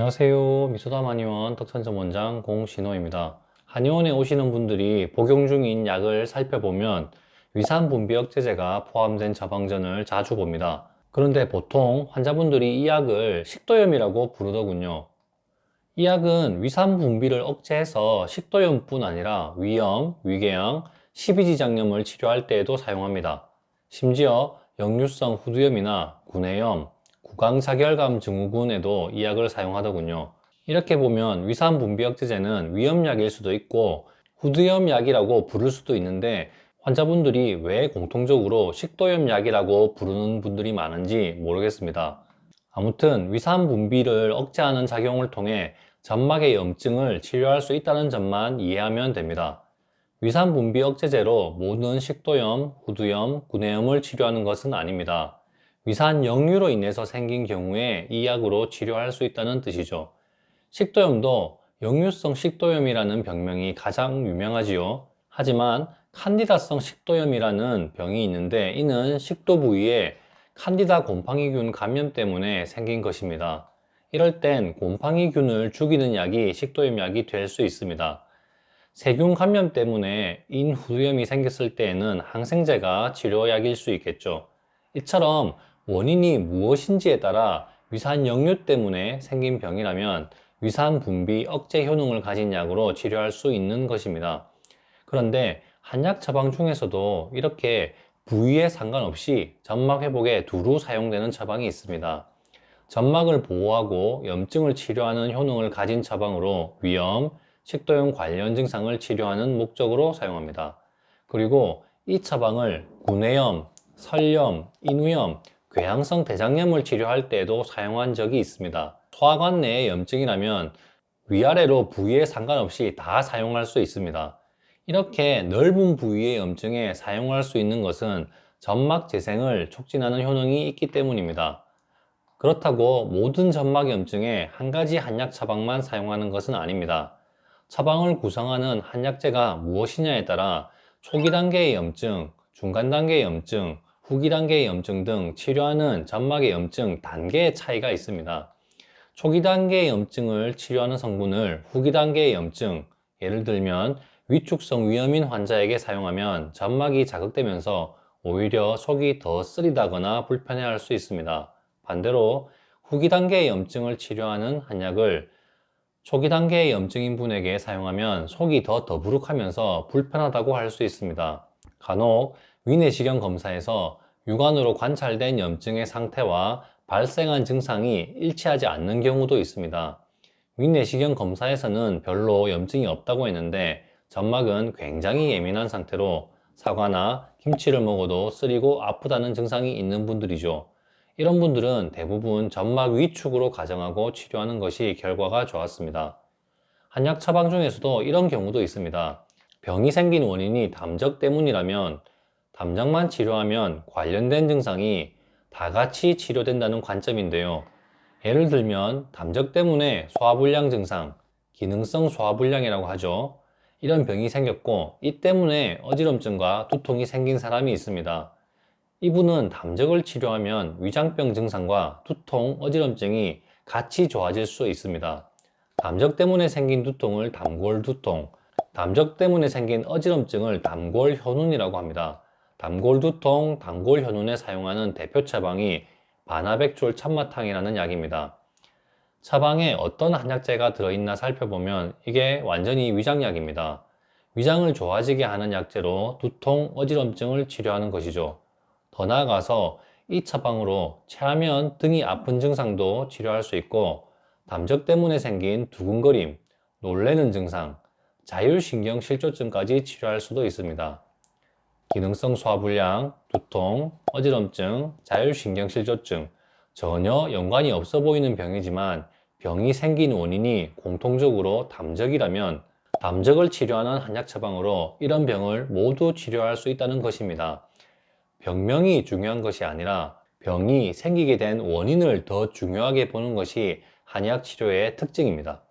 안녕하세요. 미소담 한의원 덕천점 원장 공신호입니다. 한의원에 오시는 분들이 복용 중인 약을 살펴보면 위산분비 억제제가 포함된 처방전을 자주 봅니다. 그런데 보통 환자분들이 이 약을 식도염이라고 부르더군요. 이 약은 위산분비를 억제해서 식도염뿐 아니라 위염, 위궤양, 십이지장염을 치료할 때에도 사용합니다. 심지어 역류성 후두염이나 구내염, 구강자결감 증후군에도 이 약을 사용하더군요. 이렇게 보면 위산분비 억제제는 위염약일 수도 있고 후두염 약이라고 부를 수도 있는데 환자분들이 왜 공통적으로 식도염 약이라고 부르는 분들이 많은지 모르겠습니다. 아무튼 위산분비를 억제하는 작용을 통해 점막의 염증을 치료할 수 있다는 점만 이해하면 됩니다. 위산분비 억제제로 모든 식도염, 후두염, 구내염을 치료하는 것은 아닙니다. 위산 역류로 인해서 생긴 경우에 이 약으로 치료할 수 있다는 뜻이죠. 식도염도 역류성 식도염이라는 병명이 가장 유명하지요. 하지만 칸디다성 식도염이라는 병이 있는데 이는 식도 부위에 칸디다 곰팡이균 감염 때문에 생긴 것입니다. 이럴 땐 곰팡이균을 죽이는 약이 식도염 약이 될 수 있습니다. 세균 감염 때문에 인후두염이 생겼을 때에는 항생제가 치료약일 수 있겠죠. 이처럼 원인이 무엇인지에 따라 위산 역류 때문에 생긴 병이라면 위산 분비 억제 효능을 가진 약으로 치료할 수 있는 것입니다. 그런데 한약 처방 중에서도 이렇게 부위에 상관없이 점막 회복에 두루 사용되는 처방이 있습니다. 점막을 보호하고 염증을 치료하는 효능을 가진 처방으로 위염, 식도염 관련 증상을 치료하는 목적으로 사용합니다. 그리고 이 처방을 구내염, 설염, 인후염, 궤양성 대장염을 치료할 때에도 사용한 적이 있습니다. 소화관 내의 염증이라면 위아래로 부위에 상관없이 다 사용할 수 있습니다. 이렇게 넓은 부위의 염증에 사용할 수 있는 것은 점막 재생을 촉진하는 효능이 있기 때문입니다. 그렇다고 모든 점막 염증에 한 가지 한약 처방만 사용하는 것은 아닙니다. 처방을 구성하는 한약재가 무엇이냐에 따라 초기 단계의 염증, 중간 단계의 염증, 후기 단계의 염증 등 치료하는 점막의 염증 단계의 차이가 있습니다. 초기 단계의 염증을 치료하는 성분을 후기 단계의 염증, 예를 들면 위축성 위염인 환자에게 사용하면 점막이 자극되면서 오히려 속이 더 쓰리다거나 불편해할 수 있습니다. 반대로 후기 단계의 염증을 치료하는 한약을 초기 단계의 염증인 분에게 사용하면 속이 더 더부룩하면서 불편하다고 할 수 있습니다. 간혹 위내시경 검사에서 육안으로 관찰된 염증의 상태와 발생한 증상이 일치하지 않는 경우도 있습니다. 위내시경 검사에서는 별로 염증이 없다고 했는데 점막은 굉장히 예민한 상태로 사과나 김치를 먹어도 쓰리고 아프다는 증상이 있는 분들이죠. 이런 분들은 대부분 점막 위축으로 가정하고 치료하는 것이 결과가 좋았습니다. 한약 처방 중에서도 이런 경우도 있습니다. 병이 생긴 원인이 담적 때문이라면 담적만 치료하면 관련된 증상이 다 같이 치료된다는 관점인데요. 예를 들면 담적 때문에 소화불량 증상, 기능성 소화불량이라고 하죠. 이런 병이 생겼고 이 때문에 어지럼증과 두통이 생긴 사람이 있습니다. 이분은 담적을 치료하면 위장병 증상과 두통, 어지럼증이 같이 좋아질 수 있습니다. 담적 때문에 생긴 두통을 담골두통, 담적 때문에 생긴 어지럼증을 담골현운이라고 합니다. 담골두통, 담골현운에 사용하는 대표 처방이 바나백졸 참마탕이라는 약입니다. 처방에 어떤 한약재가 들어있나 살펴보면 이게 완전히 위장약입니다. 위장을 좋아지게 하는 약재로 두통, 어지럼증을 치료하는 것이죠. 더 나아가서 이 처방으로 체하면 등이 아픈 증상도 치료할 수 있고 담적 때문에 생긴 두근거림, 놀래는 증상, 자율신경실조증까지 치료할 수도 있습니다. 기능성 소화불량, 두통, 어지럼증, 자율신경실조증 전혀 연관이 없어 보이는 병이지만 병이 생긴 원인이 공통적으로 담적이라면 담적을 치료하는 한약 처방으로 이런 병을 모두 치료할 수 있다는 것입니다. 병명이 중요한 것이 아니라 병이 생기게 된 원인을 더 중요하게 보는 것이 한약 치료의 특징입니다.